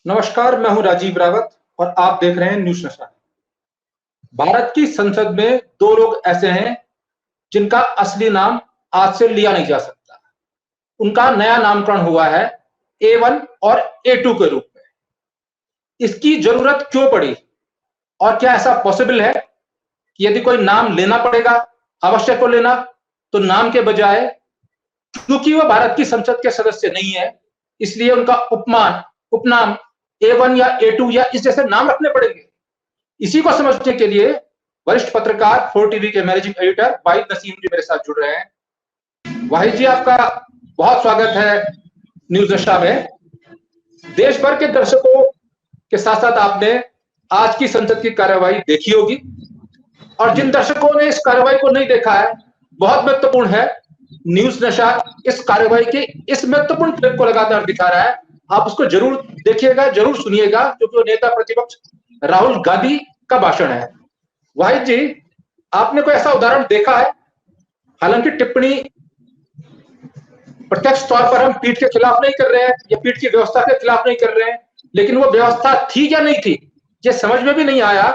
नमस्कार, मैं हूं राजीव रावत और आप देख रहे हैं न्यूज नशा। भारत की संसद में दो लोग ऐसे हैं जिनका असली नाम आज से लिया नहीं जा सकता। उनका नया नामकरण हुआ है A1 और A2 के रूप में। इसकी जरूरत क्यों पड़ी और क्या ऐसा पॉसिबल है कि यदि कोई नाम लेना पड़ेगा, आवश्यक हो लेना, तो नाम के बजाय, क्योंकि वह भारत की संसद के सदस्य नहीं है, इसलिए उनका उपनाम A1 या A2 या इस जैसे नाम रखने पड़ेंगे। इसी को समझने के लिए वरिष्ठ पत्रकार 4 टीवी के मैनेजिंग एडिटर वाहिद नसीम जी मेरे साथ जुड़ रहे हैं। वाहिद जी, आपका बहुत स्वागत है न्यूज नशा में। देश भर के दर्शकों के साथ साथ आपने आज की संसद की कार्यवाही देखी होगी, और जिन दर्शकों ने इस कार्यवाही को नहीं देखा है, बहुत महत्वपूर्ण है, न्यूज नशा इस कार्यवाही के इस महत्वपूर्ण क्लिप को लगातार दिखा रहा है। आप उसको जरूर देखिएगा, जरूर सुनिएगा, क्योंकि वो नेता प्रतिपक्ष राहुल गांधी का भाषण है। वाहिद जी, आपने कोई ऐसा उदाहरण देखा है? हालांकि टिप्पणी प्रत्यक्ष तौर पर हम पीठ के खिलाफ नहीं कर रहे हैं या पीठ की व्यवस्था के खिलाफ नहीं कर रहे हैं, लेकिन वो व्यवस्था थी या नहीं थी, ये समझ में भी नहीं आया।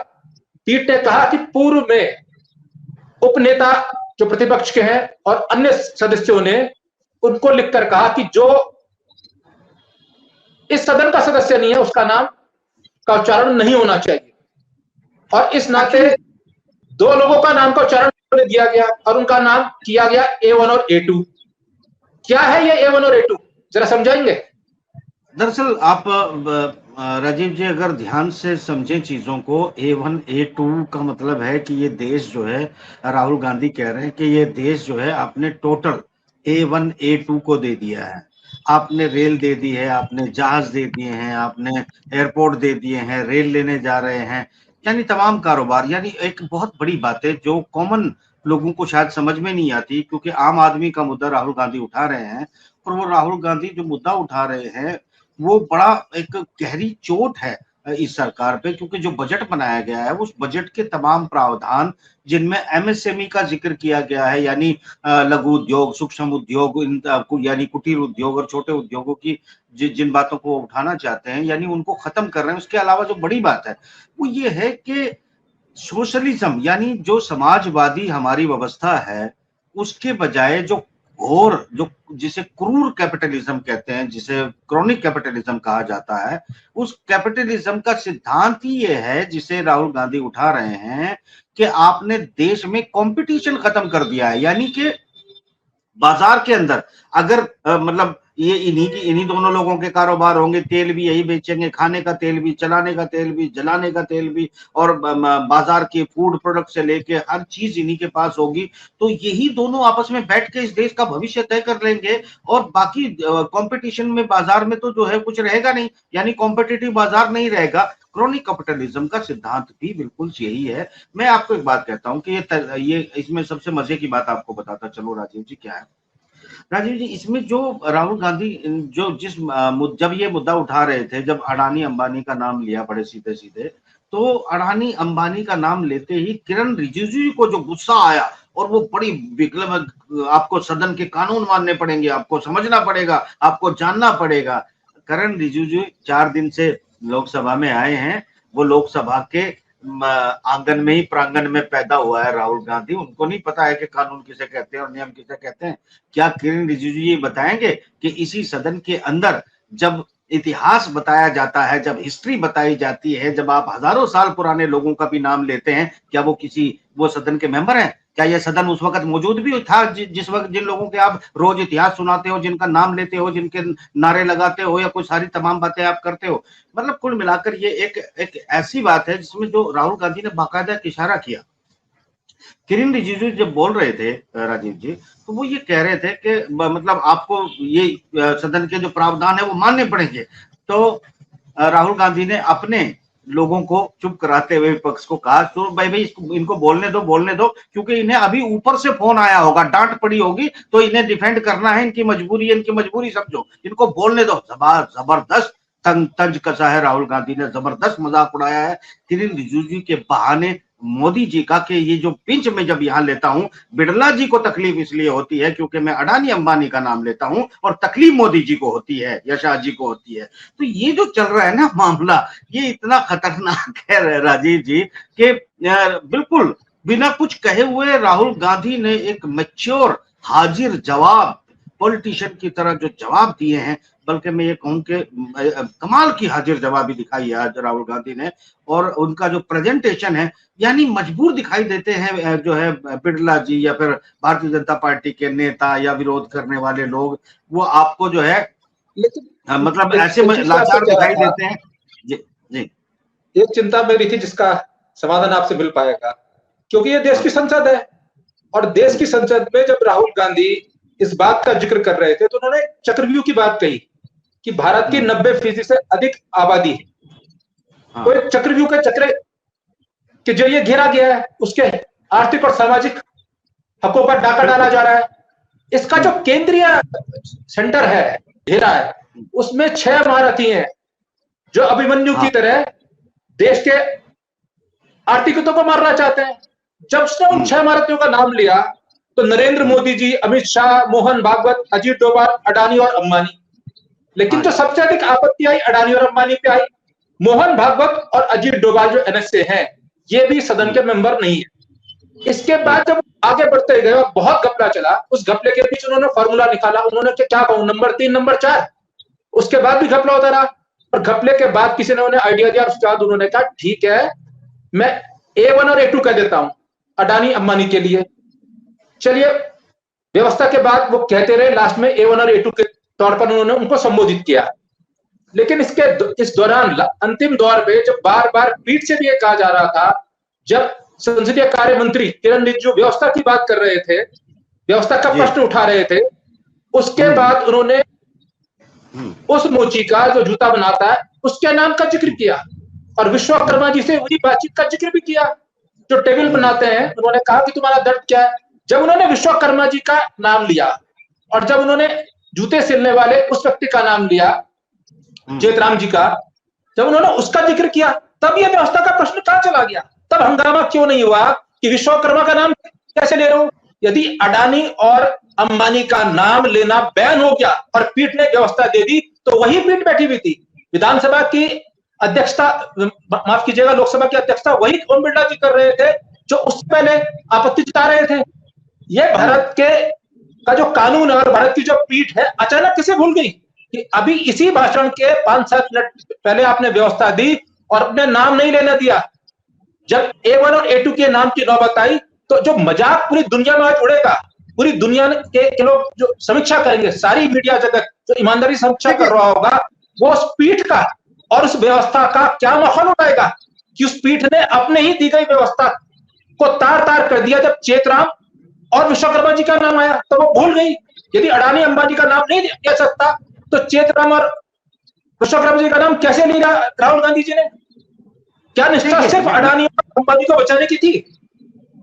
पीठ ने कहा कि पूर्व में उपनेता जो प्रतिपक्ष के हैं और अन्य सदस्यों ने उनको लिखकर कहा कि जो इस सदन का सदस्य नहीं है उसका नाम का उच्चारण नहीं होना चाहिए, और इस नाते दो लोगों का नाम का उच्चारण दिया गया और उनका नाम किया गया A1 और A2। क्या है ये A1 और A2, जरा समझाएंगे? दरअसल आप राजीव जी अगर ध्यान से समझें चीजों को, A1 A2 का मतलब है कि ये देश जो है, राहुल गांधी कह रहे हैं कि ये देश जो है आपने टोटल A1 A2 को दे दिया है। आपने रेल दे दी है, आपने जहाज दे दिए हैं, आपने एयरपोर्ट दे दिए हैं, रेल लेने जा रहे हैं, यानी तमाम कारोबार। यानी एक बहुत बड़ी बात है जो कॉमन लोगों को शायद समझ में नहीं आती, क्योंकि आम आदमी का मुद्दा राहुल गांधी उठा रहे हैं, और वो राहुल गांधी जो मुद्दा उठा रहे हैं वो बड़ा एक गहरी चोट है इस सरकार पे, क्योंकि जो बजट बनाया गया है उस बजट के तमाम प्रावधान जिनमें एमएसएमई का जिक्र किया गया है, यानी लघु उद्योग, सूक्ष्म उद्योग, यानी कुटीर उद्योग और छोटे उद्योगों की जिन बातों को उठाना चाहते हैं, यानी उनको खत्म कर रहे हैं। उसके अलावा जो बड़ी बात है वो ये है कि सोशलिज्म, यानी जो समाजवादी हमारी व्यवस्था है उसके बजाय जो घोर, जो जिसे क्रूर कैपिटलिज्म कहते हैं, जिसे क्रॉनिक कैपिटलिज्म कहा जाता है, उस कैपिटलिज्म का सिद्धांत ही ये है जिसे राहुल गांधी उठा रहे हैं कि आपने देश में कंपटीशन खत्म कर दिया है। यानी कि बाजार के अंदर अगर मतलब ये इन्हीं दोनों लोगों के कारोबार होंगे, तेल भी यही बेचेंगे, खाने का तेल भी, चलाने का तेल भी, जलाने का तेल भी, और बाजार के फूड प्रोडक्ट से लेके हर चीज इन्हीं के पास होगी, तो यही दोनों आपस में बैठ के इस देश का भविष्य तय कर लेंगे। और बाकी कंपटीशन में बाजार में तो जो है कुछ रहेगा नहीं, यानी कॉम्पिटिटिव बाजार नहीं रहेगा। क्रॉनिक कैपिटलिज्म का सिद्धांत भी बिल्कुल यही है। मैं आपको एक बात कहता हूं कि ये इसमें सबसे मजे की बात आपको बताता चलो राजीव जी, क्या है राजीव जी, इसमें जो राहुल गांधी जो जब ये मुद्दा उठा रहे थे, जब अडानी अंबानी का नाम लिया बड़े सीधे सीधे, तो अडानी अंबानी का नाम लेते ही किरण रिजिजू को जो गुस्सा आया, और वो बड़ी विकल्प, आपको सदन के कानून मानने पड़ेंगे, आपको समझना पड़ेगा, आपको जानना पड़ेगा। किरण रिजिजू 4 दिन से लोकसभा में आए हैं, वो लोकसभा के आंगन में ही, प्रांगण में पैदा हुआ है राहुल गांधी। उनको नहीं पता है कि कानून किसे कहते हैं और नियम किसे कहते हैं। क्या किरण रिजिजू ये बताएंगे कि इसी सदन के अंदर जब इतिहास बताया जाता है, जब हिस्ट्री बताई जाती है, जब आप हजारों साल पुराने लोगों का भी नाम लेते हैं, क्या वो सदन के मेंबर हैं? क्या यह सदन उस वक्त मौजूद भी था जिस वक्त जिन लोगों के आप रोज इतिहास सुनाते हो, जिनका नाम लेते हो, जिनके नारे लगाते हो, या कोई सारी तमाम बातें आप करते हो? मतलब कुल मिलाकर ये एक ऐसी बात है जिसमें जो राहुल गांधी ने बाकायदा इशारा किया। किरण रिजिजू जब बोल रहे थे राजीव जी, तो वो ये कह रहे थे कि मतलब आपको ये सदन के जो प्रावधान है वो मानने पड़ेंगे। तो राहुल गांधी ने अपने लोगों को चुप कराते हुए विपक्ष को कहा, तो भाई इनको बोलने दो, क्योंकि इन्हें अभी ऊपर से फोन आया होगा, डांट पड़ी होगी, तो इन्हें डिफेंड करना है, इनकी मजबूरी है, इनकी मजबूरी समझो, इनको बोलने दो। जबरदस्त तंज कसा है राहुल गांधी ने, जबरदस्त मजाक उड़ाया है। किरण रिजिजू के बहाने मोदी जी का कि ये जो पिंच में जब यहाँ लेता हूं, बिड़ला जी को तकलीफ इसलिए होती है क्योंकि मैं अडानी अंबानी का नाम लेता हूं, और तकलीफ मोदी जी को होती है, यशराज जी को होती है। तो ये जो चल रहा है ना मामला, ये इतना खतरनाक है राजीव जी कि बिल्कुल बिना कुछ कहे हुए राहुल गांधी ने एक मैच्योर हाजिर जवाब पॉलिटिशियन की तरह जो जवाब दिए हैं, बल्कि मैं ये कहूं कि कमाल की हाजिर जवाबी दिखाई है आज राहुल गांधी ने। और उनका जो प्रेजेंटेशन है, यानी मजबूर दिखाई देते हैं जो है बिड़ला जी या फिर भारतीय जनता पार्टी के नेता या विरोध करने वाले लोग, वो आपको जो है लेकिन मतलब एक ऐसे चीज मैं आपसे लाचार कह रहा दिखाई था, देते हैं। जी जी। एक चिंता मेरी थी जिसका समाधान आपसे मिल पाएगा, क्योंकि ये देश हाँ, की संसद है, और देश की संसद में जब राहुल गांधी इस बात का जिक्र कर रहे थे तो उन्होंने चक्रव्यूह की बात कही कि भारत की 90% से अधिक आबादी है, हाँ, तो एक चक्रव्यूह के चक्र के जो ये घेरा गया है, उसके आर्थिक और सामाजिक हकों पर डाका डाला जा रहा है। इसका जो केंद्रीय सेंटर है, घेरा है, उसमें 6 महारथी हैं जो अभिमन्यु की हाँ, तरह देश के आर्थिक हितों को मारना चाहते हैं। जब उसने उन 6 महारथियों का नाम लिया तो नरेंद्र मोदी जी, अमित शाह, मोहन भागवत, अजीत डोभाल, अडानी और अंबानी। लेकिन जो सबसे अधिक आपत्ति आई अडानी और अंबानी पे आई। मोहन भागवत और अजीत डोभाल जो एनएसए हैं, ये भी सदन के मेंबर नहीं है। इसके बाद जब आगे बढ़ते गए और बहुत घपला चला, उस घपले के बीच उन्होंने फॉर्मूला निकाला, उन्होंने क्या कहूं, नंबर 3, नंबर 4। उसके बाद भी घपला होता रहा, और घपले के बाद किसी ने उन्हें आइडिया दिया, उसके बाद उन्होंने कहा ठीक है, मैं A1 और A2 कह देता हूं अडानी अंबानी के लिए। चलिए, व्यवस्था के बाद वो कहते रहे, लास्ट में A1 और A2 के तौर पर उन्होंने उनको संबोधित किया। लेकिन इस दौरान अंतिम दौर पे जब बार बार पीठ से भी ये कहा जा रहा था, जब संसदीय कार्य मंत्री किरण रिजिजू व्यवस्था की बात कर रहे थे, व्यवस्था का प्रश्न उठा रहे थे, उसके बाद उन्होंने उस मोची का जो जूता बनाता है उसके नाम का जिक्र किया, और विश्वकर्मा जी से वही बातचीत का जिक्र भी किया जो टेबल बनाते हैं। उन्होंने कहा कि तुम्हारा दर्द क्या है। जब उन्होंने विश्वकर्मा जी का नाम लिया, और जब उन्होंने जूते सिलने वाले उस व्यक्ति का नाम लिया, जेतराम जी का, जब उन्होंने उसका जिक्र किया, तब यह व्यवस्था का प्रश्न कहां चला गया? तब हंगामा क्यों नहीं हुआ कि विश्वकर्मा का नाम कैसे ले रहे हो? यदि अडानी और अंबानी का नाम लेना बैन हो गया और पीठ ने व्यवस्था दे दी, तो वही पीठ बैठी हुई थी। विधानसभा की अध्यक्षता, माफ कीजिएगा, लोकसभा की अध्यक्षता वही ओम बिरला जी कर रहे थे जो उससे पहले आपत्ति जता रहे थे। यह भारत के का जो कानून है और भारत की जो पीठ है, अचानक किसे भूल गई कि अभी इसी भाषण के 5-7 मिनट पहले आपने व्यवस्था दी और अपने नाम नहीं लेने दिया। जब A1 और A2 के नाम की नौबत आई, तो जो मजाक पूरी दुनिया में आज उड़ेगा, पूरी दुनिया के लोग जो समीक्षा करेंगे, सारी मीडिया जगत जो ईमानदारी समीक्षा कर रहा होगा, वो उस पीठ का और उस व्यवस्था का क्या माहौल उठाएगा कि उस पीठ ने अपने ही दी गई व्यवस्था को तार तार कर दिया। जब चेतराम और विश्वकर्मा जी का नाम आया तो वो भूल गई। यदि अडानी अंबानी का नाम नहीं लिया सकता तो चेतराम और विश्वकर्मा जी का नाम कैसे लिया राहुल गांधी जी ने? क्या निष्ठा सिर्फ अडानी और अंबानी को बचाने की थी?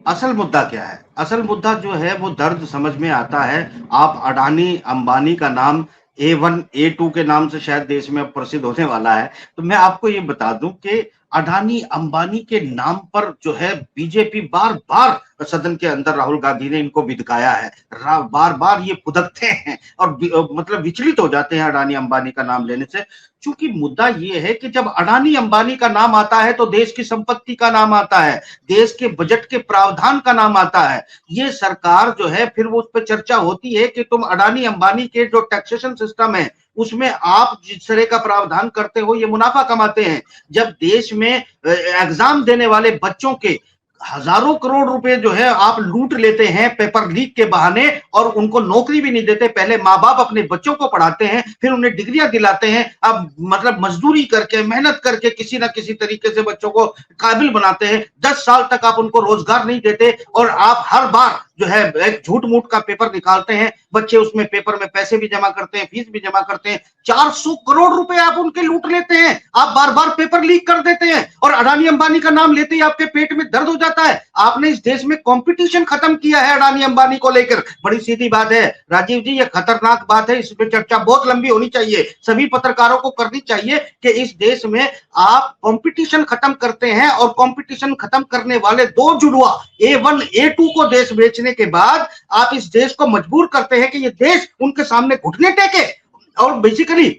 असल मुद्दा क्या है? असल मुद्दा जो है वो दर्द समझ में आता है। आप अडानी अंबानी का नाम A1 A2 के नाम से शायद देश में प्रसिद्ध होने वाला है। तो मैं आपको ये बता दूं कि अडानी अंबानी के नाम पर जो है बीजेपी बार बार सदन के अंदर राहुल गांधी ने इनको बिदकाया है, बार बार ये फुदकते हैं और मतलब विचलित हो जाते हैं अडानी अंबानी का नाम लेने से। क्योंकि मुद्दा ये है कि जब अडानी अंबानी का नाम आता है तो देश की संपत्ति का नाम आता है, देश के बजट के प्रावधान का नाम आता है। ये सरकार जो है फिर वो उस पर चर्चा होती है कि तुम अडानी अंबानी के जो टैक्सेशन सिस्टम है उसमें आप जिस तरह का प्रावधान करते हो ये मुनाफा कमाते हैं। जब देश में एग्जाम देने वाले बच्चों के हजारों करोड़ रुपए जो है आप लूट लेते हैं पेपर लीक के बहाने और उनको नौकरी भी नहीं देते। पहले माँ बाप अपने बच्चों को पढ़ाते हैं, फिर उन्हें डिग्रियां दिलाते हैं, अब मतलब मजदूरी करके मेहनत करके किसी ना किसी तरीके से बच्चों को काबिल बनाते हैं। 10 साल तक आप उनको रोजगार नहीं देते और आप हर बार जो है एक झूठ मूठ का पेपर निकालते हैं, बच्चे उसमें पेपर में पैसे भी जमा करते हैं, फीस भी जमा करते हैं, 400 करोड़ रुपए आप उनके लूट लेते हैं। आप बार बार पेपर लीक कर देते हैं और अडानी अंबानी का नाम लेते ही आपके पेट में दर्द हो जाता है। आपने इस देश में कंपटीशन खत्म किया है अडानी अंबानी को लेकर। बड़ी सीधी बात है राजीव जी, ये खतरनाक बात है, इस पे चर्चा बहुत लंबी होनी चाहिए, सभी पत्रकारों को करनी चाहिए कि इस देश में आप कंपटीशन खत्म करते हैं और कंपटीशन खत्म करने वाले दो जुड़वा A1 A2 को देश बेचने के बाद आप इस देश को मजबूर करते हैं कि ये देश उनके सामने घुटने टेके। और बेसिकली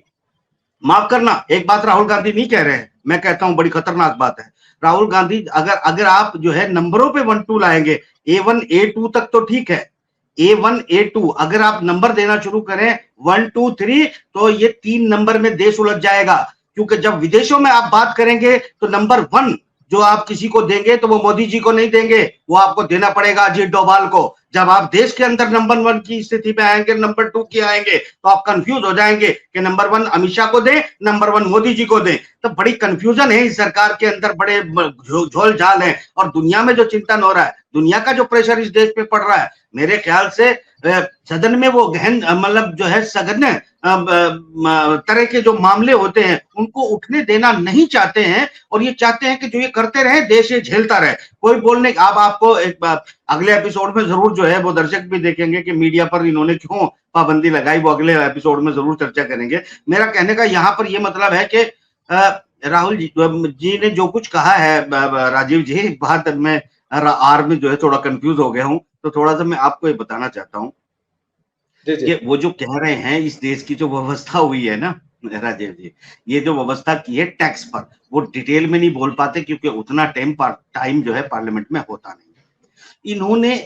माफ करना, एक बात राहुल गांधी नहीं कह रहे हैं, मैं कहता हूं बड़ी खतरनाक बात है। राहुल गांधी अगर आप जो है नंबरों पे 1-2 लाएंगे, A1 A2 तक तो ठीक है, A1 A2 अगर आप नंबर देना शुरू करें 1 2 3 तो ये 3 नंबर में देश उलझ जाएगा। क्योंकि जब विदेशों में आप बात करेंगे तो नंबर 1 जो आप किसी को देंगे तो वो मोदी जी को नहीं देंगे, वो आपको देना पड़ेगा अजीत डोभाल को। जब आप देश के अंदर नंबर 1 की स्थिति पे आएंगे, नंबर 2 की आएंगे, तो आप कंफ्यूज हो जाएंगे कि नंबर 1 अमित शाह को दें, नंबर 1 मोदी जी को दें। तो बड़ी कंफ्यूजन है इस सरकार के अंदर, बड़े झोल झाल है। और दुनिया में जो चिंतन हो रहा है, दुनिया का जो प्रेशर इस देश पे पड़ रहा है, मेरे ख्याल से सदन में वो गहन मतलब जो है सघन तरह के जो मामले होते हैं उनको उठने देना नहीं चाहते हैं, और ये चाहते हैं कि जो ये करते रहे देश ये झेलता रहे। कोई बोलने अब आपको एक अगले एपिसोड में जरूर जो है वो दर्शक भी देखेंगे कि मीडिया पर इन्होंने क्यों पाबंदी लगाई, वो अगले एपिसोड में जरूर चर्चा करेंगे। मेरा कहने का यहाँ पर ये मतलब है कि राहुल जी ने जो कुछ कहा है, राजीव जी, बात में आर में जो है थोड़ा कंफ्यूज हो गया हूँ, तो थोड़ा सा मैं आपको ये बताना चाहता हूँ कि वो जो कह रहे हैं इस देश की जो व्यवस्था हुई है ना राजीव जी, ये जो व्यवस्था की है टैक्स पर, वो डिटेल में नहीं बोल पाते क्योंकि उतना टाइम जो है पार्लियामेंट में होता नहीं। इन्होंने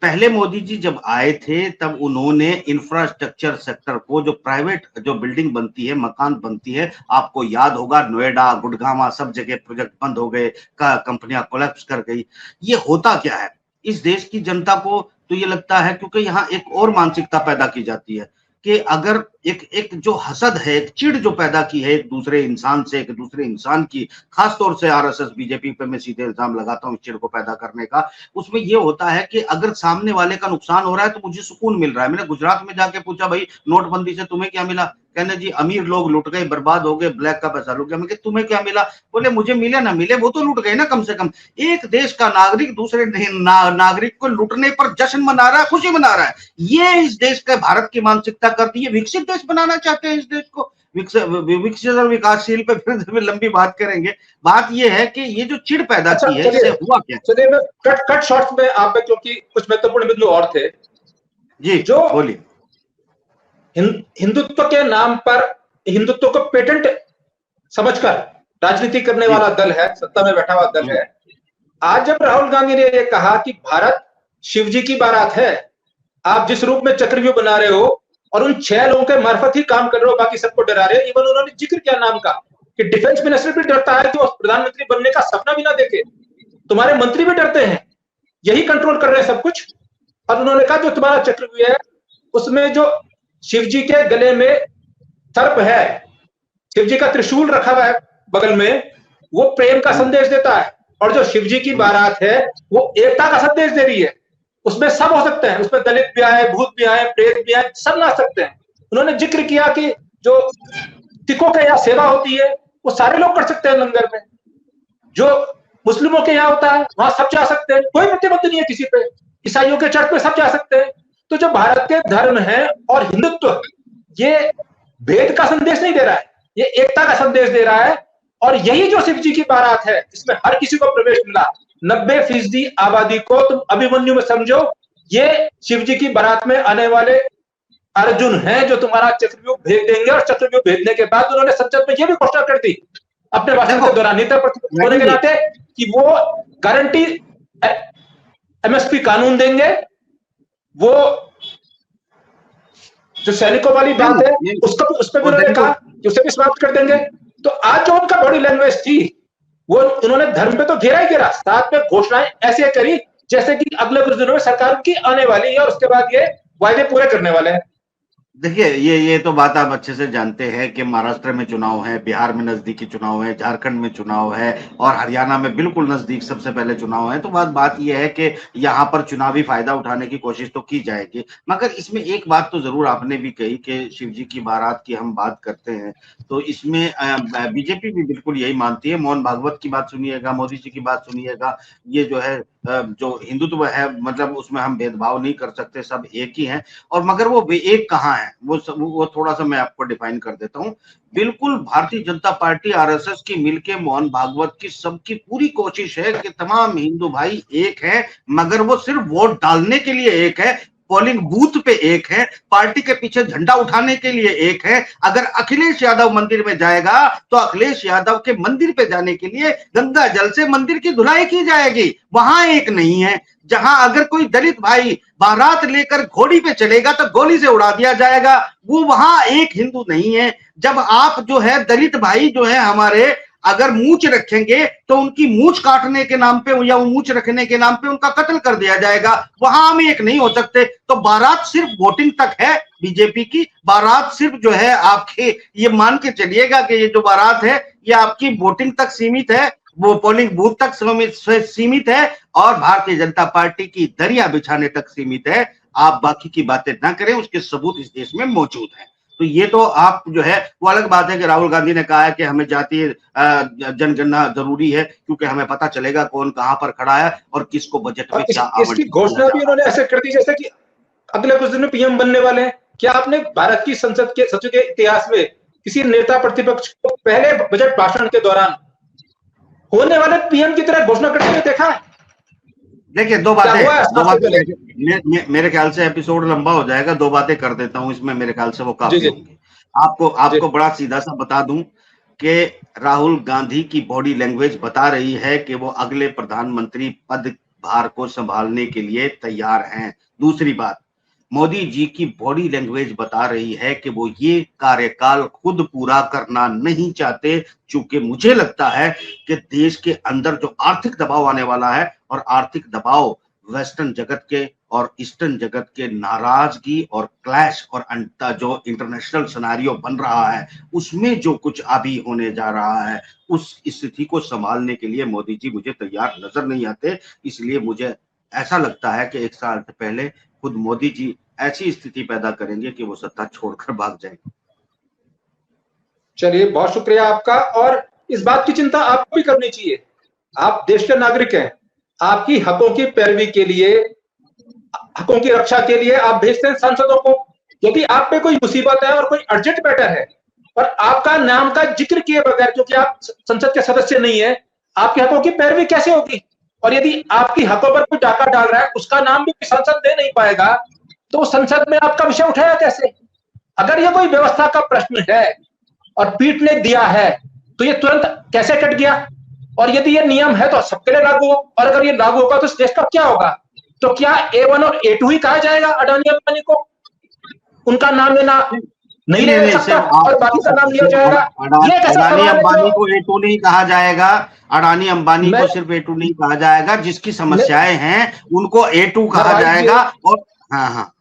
पहले मोदी जी जब आए थे तब उन्होंने इंफ्रास्ट्रक्चर सेक्टर को, जो प्राइवेट जो बिल्डिंग बनती है, मकान बनती है, आपको याद होगा नोएडा, गुड़गांव सब जगह प्रोजेक्ट बंद हो गए, कंपनियां कोलैप्स कर गई। ये होता क्या है इस देश की जनता को, तो ये लगता है क्योंकि यहाँ एक और मानसिकता पैदा की जाती है कि अगर एक जो हसद है, एक चिढ़ जो पैदा की है एक दूसरे इंसान से, एक दूसरे इंसान की, खासतौर से आरएसएस बीजेपी पे मैं सीधे इल्जाम लगाता हूँ इस चिढ़ को पैदा करने का, उसमें ये होता है कि अगर सामने वाले का नुकसान हो रहा है तो मुझे सुकून मिल रहा है। मैंने गुजरात में जाके पूछा, भाई नोटबंदी से तुम्हें क्या मिला? कहने जी अमीर लोग लुट गए, बर्बाद हो गए, ब्लैक का पैसा लुट गया। मैं तुम्हें क्या मिला? बोले मुझे मिले ना मिले वो तो लुट गए ना। कम से कम एक देश का नागरिक दूसरे नागरिक को लुटने पर जश्न मना रहा है, खुशी मना रहा है। ये इस देश के भारत की मानसिकता करती है। विकसित देश बनाना चाहते हैं इस देश को, विकसित और विकासशील पे फिर लंबी बात करेंगे। बात ये है कि ये जो चिढ़ पैदा की है इससे हुआ क्या? चलिए मैं कट शॉर्ट्स में आप, क्योंकि कुछ महत्वपूर्ण बिंदु और थे जी, जो बोलिए। हिंदुत्व के नाम पर हिंदुत्व को पेटेंट समझकर राजनीति करने वाला दल है, सत्ता में बैठा हुआ दल है। आज जब राहुल गांधी ने यह कहा कि भारत शिवजी की बारात है, आप जिस रूप में चक्रव्यूह बना रहे हो और उन 6 लोगों के मार्फत ही काम कर रहे हो, बाकी सबको डरा रहे हो। इवन उन्होंने जिक्र किया नाम का कि डिफेंस मिनिस्टर भी डरता है कि वो प्रधानमंत्री बनने का सपना भी ना देखे, तुम्हारे मंत्री भी डरते हैं, यही कंट्रोल कर रहे हैं सब कुछ। और उन्होंने कहा जो तुम्हारा चक्रव्यूह है उसमें जो शिवजी के गले में सर्प है, शिवजी का त्रिशूल रखा हुआ है बगल में, वो प्रेम का संदेश देता है। और जो शिवजी की बारात है वो एकता का संदेश दे रही है। उसमें सब हो सकते हैं, उसमें दलित भी आए, भूत भी आए, प्रेत भी आए, सब ला सकते हैं। उन्होंने जिक्र किया कि जो सिखों के यहाँ सेवा होती है वो सारे लोग कर सकते हैं लंगर में, जो मुस्लिमों के यहाँ होता है वहां सब जा सकते हैं, कोई प्रतिबंध नहीं है किसी पे, ईसाइयों के चर्च पे सब जा सकते हैं। तो जो भारत के धर्म है और हिंदुत्व, ये भेद का संदेश नहीं दे रहा है, ये एकता का संदेश दे रहा है। और यही जो शिव जी की बारात है इसमें हर किसी को प्रवेश मिला। 90% आबादी को तुम अभिमन्यु में समझो, ये शिव जी की बारात में आने वाले अर्जुन हैं जो तुम्हारा चक्रव्यूह भेज देंगे। और चक्रव्यूह भेजने के बाद उन्होंने संसद में यह भी घोषणा कर दी अपने भाषण के दौरान, नेता प्रतिपक्ष होने के नाते, कि वो गारंटी एमएसपी कानून देंगे, वो जो सैनिकों वाली बात है उसको उस पर भी उन्होंने कहा कि उसे भी समाप्त कर देंगे। तो आज जो उनका बॉडी लैंग्वेज थी वो उन्होंने धर्म पे तो घेरा ही घेरा, साथ में घोषणाएं ऐसे करी जैसे कि अगले कुछ दिनों में सरकार की आने वाली है और उसके बाद ये वायदे पूरे करने वाले हैं। देखिए, ये तो बात आप अच्छे से जानते हैं कि महाराष्ट्र में चुनाव है, बिहार में नजदीकी चुनाव है, झारखंड में चुनाव है और हरियाणा में बिल्कुल नजदीक सबसे पहले चुनाव है। तो बात ये है कि यहाँ पर चुनावी फायदा उठाने की कोशिश तो की जाएगी। मगर इसमें एक बात तो जरूर आपने भी कही कि शिव जी की बारात की हम बात करते हैं, तो इसमें बीजेपी भी बिल्कुल यही मानती है। मोहन भागवत की बात सुनिएगा, मोदी जी की बात सुनिएगा, ये जो है जो हिंदुत्व है, मतलब उसमें हम भेदभाव नहीं कर सकते, सब एक ही हैं। और मगर वो एक कहाँ है, वो थोड़ा सा मैं आपको डिफाइन कर देता हूँ। बिल्कुल भारतीय जनता पार्टी आरएसएस की मिलके मोहन भागवत की सबकी पूरी कोशिश है कि तमाम हिंदू भाई एक हैं, मगर वो सिर्फ वोट डालने के लिए एक है, पोलिंग बूथ पे एक है, पार्टी के पीछे झंडा उठाने के लिए एक है। अगर अखिलेश यादव मंदिर में जाएगा तो अखिलेश यादव के मंदिर पे जाने के लिए गंगा जल से मंदिर की धुलाई की जाएगी, वहां एक नहीं है। जहां अगर कोई दलित भाई बारात लेकर घोड़ी पे चलेगा तो गोली से उड़ा दिया जाएगा, वो वहां एक हिंदू नहीं है। जब आप जो है दलित भाई जो है हमारे अगर मूंछ रखेंगे तो उनकी मूंछ काटने के नाम पे या मूंछ रखने के नाम पे उनका कत्ल कर दिया जाएगा, वहां हम एक नहीं हो सकते। तो बारात सिर्फ वोटिंग तक है बीजेपी की, बारात सिर्फ जो है आपके ये मान के चलिएगा कि ये जो बारात है ये आपकी वोटिंग तक सीमित है, वो पोलिंग बूथ तक सीमित है और भारतीय जनता पार्टी की दरिया बिछाने तक सीमित है। आप बाकी की बातें ना करें, उसके सबूत इस देश में मौजूद हैं। तो ये तो आप जो है वो अलग बात है कि राहुल गांधी ने कहा है कि हमें जातीय जनगणना जरूरी है क्योंकि हमें पता चलेगा कौन कहां पर खड़ा है और किसको बजट में क्या इसकी घोषणा भी उन्होंने ऐसे कर दी जैसे कि अगले कुछ दिन में पीएम बनने वाले हैं। क्या आपने भारत की संसद के इतिहास में किसी नेता प्रतिपक्ष को पहले बजट भाषण के दौरान होने वाले पीएम की तरह घोषणा करते हुए देखा है? देखिए, दो बातें मेरे ख्याल से एपिसोड लंबा हो जाएगा, दो बातें कर देता हूं इसमें, मेरे ख्याल से वो काफी होंगे। आपको बड़ा सीधा सा बता दूं कि राहुल गांधी की बॉडी लैंग्वेज बता रही है कि वो अगले प्रधानमंत्री पद भार को संभालने के लिए तैयार हैं। दूसरी बात, मोदी जी की बॉडी लैंग्वेज बता रही है कि वो ये कार्यकाल खुद पूरा करना नहीं चाहते, चूंकि मुझे लगता है कि देश के अंदर जो आर्थिक दबाव आने वाला है और आर्थिक दबाव वेस्टर्न जगत के और ईस्टर्न जगत के नाराजगी और क्लैश और जो इंटरनेशनल सिनेरियो बन रहा है उसमें जो कुछ अभी होने जा रहा है उस स्थिति को संभालने के लिए मोदी जी मुझे तैयार नजर नहीं आते। इसलिए मुझे ऐसा लगता है कि एक साल पहले खुद मोदी जी ऐसी स्थिति पैदा करेंगे कि वो सत्ता छोड़कर भाग जाएंगे। चलिए, बहुत शुक्रिया आपका। और इस बात की चिंता आपको भी करनी चाहिए, आप देश के नागरिक हैं, आपकी हकों की पैरवी के लिए, हकों की रक्षा के लिए आप भेजते हैं सांसदों को। यदि आप पे कोई मुसीबत है और कोई अर्जेंट मैटर है और आपका नाम का जिक्र किए बगैर, क्योंकि आप संसद के सदस्य नहीं है, आपके हकों की पैरवी कैसे होगी? और यदि आपकी हकों पर कोई डाका डाल रहा है, उसका नाम भी संसद दे नहीं पाएगा, तो संसद में आपका विषय उठाया कैसे? अगर यह कोई व्यवस्था का प्रश्न है और पीठ ने दिया है तो ये तुरंत कैसे कट गया? और यदि ये नियम है तो सबके लिए लागू हो, और अगर ये लागू होगा तो इस देश का क्या होगा? तो क्या A1 और A2 ही कहा जाएगा अडानी अंबानी को? उनका नाम लेना नहीं ले सकता और बाकी का नाम लिया जाएगा? ये कैसा अडानी अंबानी को A2 नहीं कहा जाएगा, अडानी अंबानी को सिर्फ A2 नहीं कहा जाएगा, जिसकी समस्याएं हैं उनको A2 कहा जाएगा। और हाँ,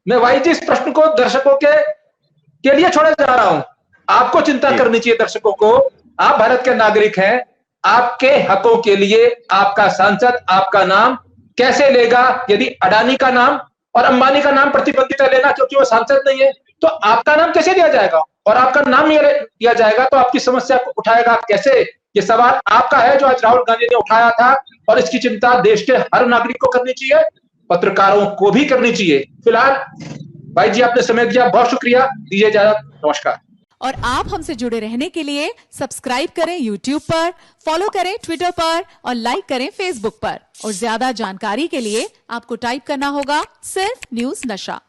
मैं भाई जी इस प्रश्न को दर्शकों के लिए छोड़ा जा रहा हूं। आपको चिंता करनी चाहिए दर्शकों को। आप भारत के नागरिक हैं, आपके हकों के लिए आपका सांसद आपका नाम कैसे लेगा? यदि अडानी का नाम और अंबानी का नाम प्रतिबंधित है लेना क्योंकि वो सांसद नहीं है, तो आपका नाम कैसे लिया जाएगा? और आपका नाम लिया जाएगा तो आपकी समस्या को उठाएगा कैसे? ये सवाल आपका है जो आज राहुल गांधी ने उठाया था, और इसकी चिंता देश के हर नागरिक को करनी चाहिए, पत्रकारों को भी करनी चाहिए। फिलहाल भाई जी आपने समय दिया, बहुत शुक्रिया, दीजिए इजाजत, नमस्कार। और आप हमसे जुड़े रहने के लिए सब्सक्राइब करें YouTube पर, फॉलो करें Twitter पर और लाइक करें Facebook पर। और ज्यादा जानकारी के लिए आपको टाइप करना होगा सिर्फ न्यूज़ नशा।